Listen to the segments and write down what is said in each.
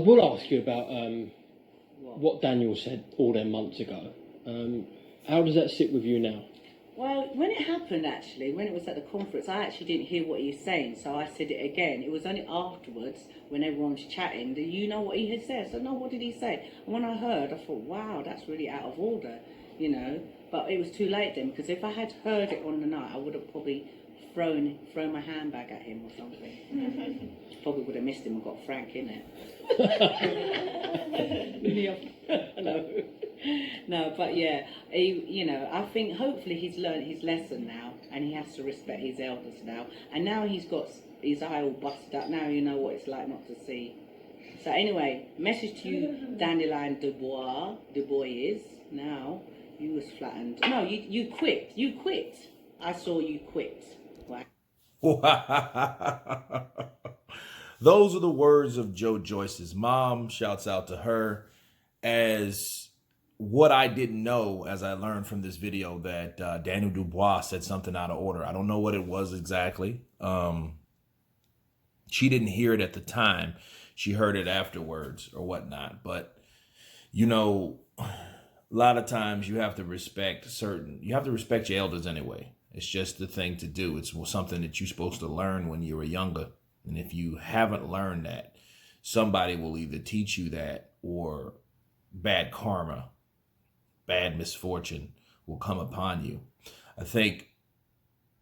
will ask you about what Daniel said all them months ago. How does that sit with you now? Well, when it happened, actually, when it was at the conference, I actually didn't hear what he was saying, so I said it again. It was only afterwards, when everyone was chatting, that you know what he had said. So, no, what did he say? And when I heard, I thought, wow, that's really out of order, you know. But it was too late then, because if I had heard it on the night, I would have probably thrown my handbag at him or something. Probably would have missed him and got Frank in it. No, but yeah, I think hopefully he's learned his lesson now, and he has to respect his elders now. And now he's got his eye all busted up. Now you know what it's like not to see. So anyway, message to you, Daniel Dubois. Dubois. Now you was flattened. No, you quit. You quit. I saw you quit. Wow. Those are the words of Joyce's mom. Shouts out to her. As what I didn't know, as I learned from this video, that Daniel Dubois said something out of order. I don't know what it was exactly. She didn't hear it at the time. She heard it afterwards or whatnot. But, you know, a lot of times you have to respect your elders anyway. It's just the thing to do. It's something that you're supposed to learn when you were younger. And if you haven't learned that, somebody will either teach you that, or bad karma, bad misfortune will come upon you. I think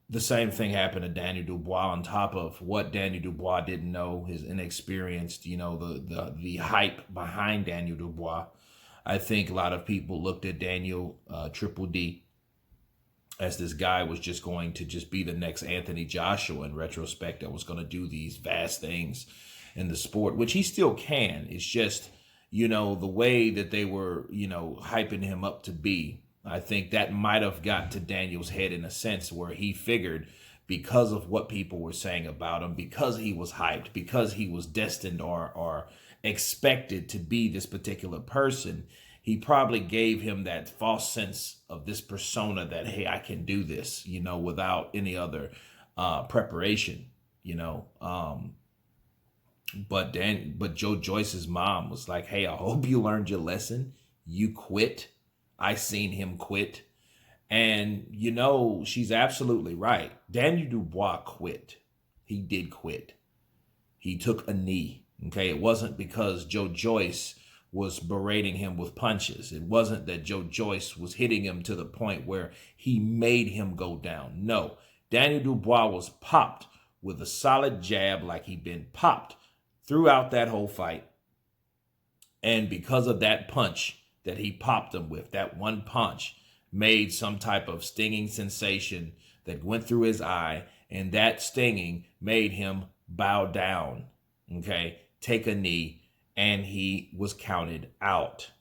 the same thing happened to Daniel Dubois, on top of what Daniel Dubois didn't know, his inexperienced, the hype behind Daniel Dubois. I think a lot of people looked at Daniel Triple D as this guy was just going to just be the next Anthony Joshua in retrospect, that was going to do these vast things in the sport, which he still can. It's just, the way that they were, hyping him up to be. I think that might have got to Daniel's head in a sense, where he figured, because of what people were saying about him, because he was hyped, because he was destined or expected to be this particular person, he probably gave him that false sense of this persona that, hey, I can do this, without any other preparation, But Joyce's mom was like, hey, I hope you learned your lesson. You quit. I seen him quit. And, she's absolutely right. Daniel Dubois quit. He did quit. He took a knee. Okay. It wasn't because Joyce was berating him with punches. It wasn't that Joyce was hitting him to the point where he made him go down. No, Daniel Dubois was popped with a solid jab, like he'd been popped throughout that whole fight. And because of that punch that he popped him with, that one punch made some type of stinging sensation that went through his eye, and that stinging made him bow down, okay, take a knee, and he was counted out.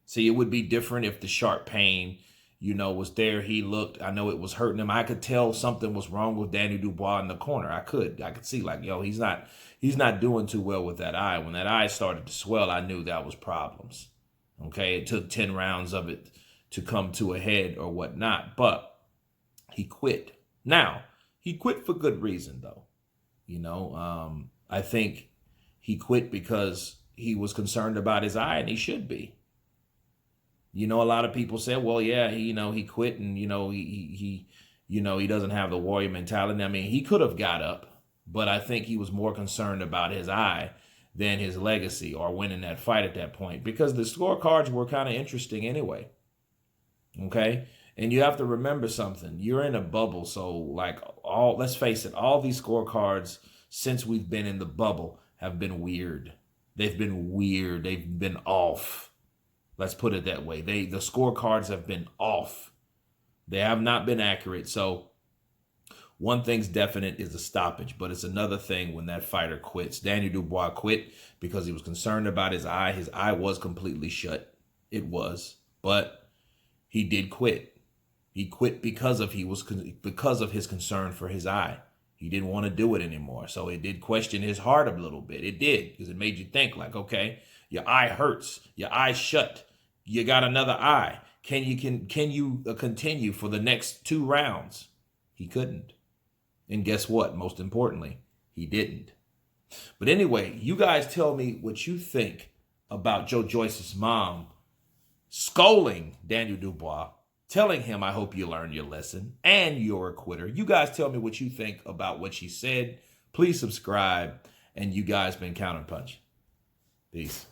See, it would be different if the sharp pain, was there. He looked, I know it was hurting him. I could tell something was wrong with Daniel Dubois in the corner. I could see, like, he's not doing too well with that eye. When that eye started to swell, I knew that was problems. Okay, it took 10 rounds of it to come to a head or whatnot, but he quit. Now, he quit for good reason, though. I think he quit because he was concerned about his eye, and he should be. A lot of people say, well, yeah, he quit, and, he doesn't have the warrior mentality. I mean, he could have got up, but I think he was more concerned about his eye than his legacy or winning that fight at that point, because the scorecards were kind of interesting anyway. Okay. And you have to remember something. You're in a bubble. So let's face it, all these scorecards since we've been in the bubble have been weird. They've been weird. They've been off. Let's put it that way. The scorecards have been off. They have not been accurate. So one thing's definite is a stoppage, but it's another thing when that fighter quits. Daniel Dubois quit because he was concerned about his eye. His eye was completely shut. It was, but he did quit. He quit because of his concern for his eye. He didn't want to do it anymore. So it did question his heart a little bit. It did, because it made you think like, okay, your eye hurts, your eye's shut, you got another eye. Can you continue for the next 2 rounds? He couldn't. And guess what? Most importantly, he didn't. But anyway, you guys tell me what you think about Joe Joyce's mom scolding Daniel Dubois, telling him, I hope you learn your lesson and you're a quitter. You guys tell me what you think about what she said. Please subscribe. And you guys been Counterpunch. Peace.